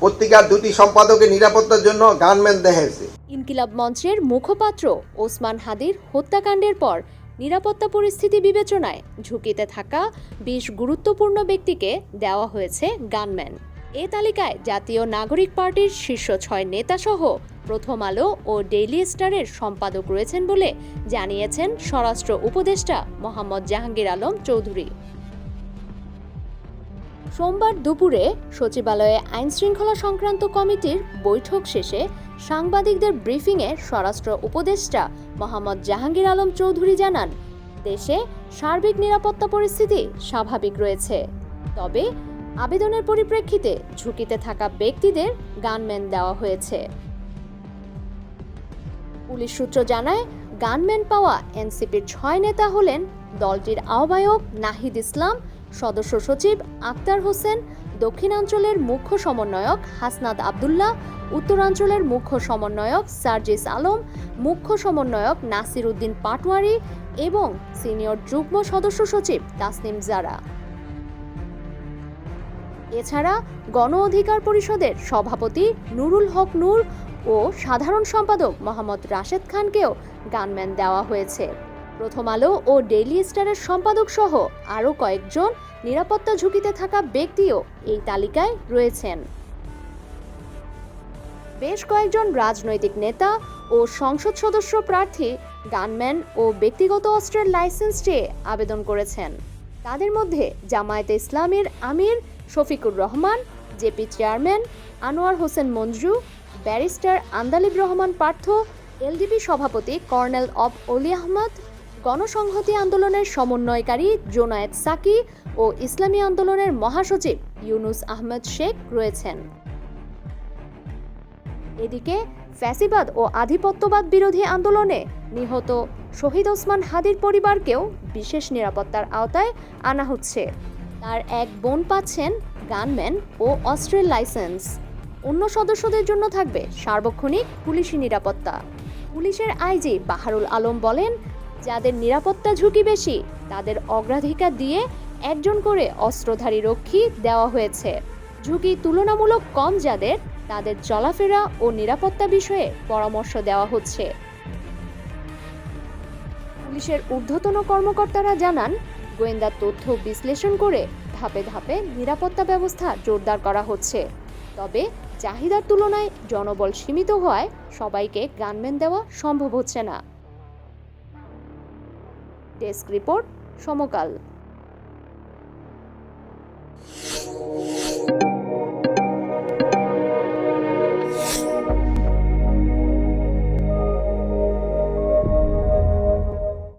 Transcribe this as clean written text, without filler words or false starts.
পত্রিকার দুটি সম্পাদকের নিরাপত্তার জন্য গানম্যান দেয়া হয়েছে। ইনকিলাব মঞ্চের মুখপাত্র ওসমান হাদির হত্যাকাণ্ডের পর নিরাপত্তা পরিস্থিতি বিবেচনায় ঝুঁকিতে থাকা ২০ গুরুত্বপূর্ণ ব্যক্তিকে দেওয়া হয়েছে গানম্যান। এ তালিকায় জাতীয় নাগরিক পার্টির শীর্ষ ৬ নেতাসহ প্রথম আলো ও ডেইলি স্টারের সম্পাদক রয়েছেন বলে জানিয়েছেন স্বরাষ্ট্র উপদেষ্টা মোহাম্মদ জাহাঙ্গীর আলম চৌধুরী। সোমবার দুপুরে সচিবালয়ে আইনশৃঙ্খলা সংক্রান্ত কমিটির বৈঠক শেষে সাংবাদিকদের ব্রিফিংয়ে স্বরাষ্ট্র উপদেষ্টা মোহাম্মদ জাহাঙ্গীর আলম চৌধুরী জানান, দেশে সার্বিক নিরাপত্তা পরিস্থিতি স্বাভাবিক রয়েছে, তবে আবেদনের পরিপ্রেক্ষিতে ঝুঁকিতে থাকা ব্যক্তিদের গানম্যান দেওয়া হয়েছে। পুলিশ সূত্র জানায়, গানম্যান পাওয়া এনসিপির ৬ নেতা হলেন দলটির আহ্বায়ক নাহিদ ইসলাম, সদস্য সচিব আক্তার হোসেন, দক্ষিণাঞ্চলের মুখ্য সমন্বয়ক হাসনাত আবদুল্লাহ, উত্তরাঞ্চলের মুখ্য সমন্বয়ক সার্জিস আলম, মুখ্য সমন্বয়ক নাসির উদ্দিন পাটওয়ারি এবং সিনিয়র যুগ্ম সদস্য সচিব তাসনিম জারা। এছাড়া গণ অধিকার পরিষদের সভাপতি নুরুল হক নূর ও সাধারণ সম্পাদক মোহাম্মদ রাশেদ খানকেও গানম্যান দেওয়া হয়েছে। প্রথম আলো ও ডেইলি স্টারের সম্পাদক সহ আরও কয়েকজন নিরাপত্তা ঝুঁকিতে থাকা ব্যক্তিও এই তালিকায় রয়েছেন। বেশ কয়েকজন রাজনৈতিক নেতা ও সংসদ সদস্য প্রার্থী গানম্যান ও ব্যক্তিগত অস্ত্রের লাইসেন্স চেয়ে আবেদন করেছেন। তাদের মধ্যে জামায়াতে ইসলামীর আমির Shafiqur Rahman, JP chairman Anwar Hossain Manju, barrister Andalib Rahman Partho, LDP সভাপতি কর্নেল অব অলি আহমদ, গণসংহতি আন্দোলনের সমন্বয়কারী জোনায়েদ সাকি ও ইসলামী আন্দোলনের মহাসচিব ইউনুস আহমেদ শেখ রয়েছেন। এদিকে ফ্যাসিবাদ ও আধিপত্যবাদ বিরোধী আন্দোলনে নিহত শহীদ ওসমান হাদির পরিবারকেও বিশেষ নিরাপত্তার আওতায় আনা হচ্ছে। তার এক বোন পাচ্ছেন গানম্যান ও অস্ত্রের লাইসেন্স। অন্য সদস্যদের জন্য থাকবে সার্বক্ষণিক পুলিশি নিরাপত্তা। পুলিশের আইজি বাহারুল আলম বলেন, যাদের নিরাপত্তা ঝুঁকি বেশি তাদের অগ্রাধিকার দিয়ে একজন করে অস্ত্রধারী রক্ষী দেওয়া হয়েছে। ঝুঁকি তুলনামূলক কম যাদের, তাদের চলাফেরা ও নিরাপত্তা বিষয়ে পরামর্শ দেওয়া হচ্ছে। পুলিশের ঊর্ধ্বতন কর্মকর্তারা জানান, গোয়েন্দা তথ্য বিশ্লেষণ করে ধাপে ধাপে নিরাপত্তা ব্যবস্থা জোরদার করা হচ্ছে। তবে চাহিদার তুলনায় জনবল সীমিত হওয়ায় সবাইকে গানম্যান দেওয়া সম্ভব হচ্ছে না। ডেস্ক রিপোর্ট, সমকাল।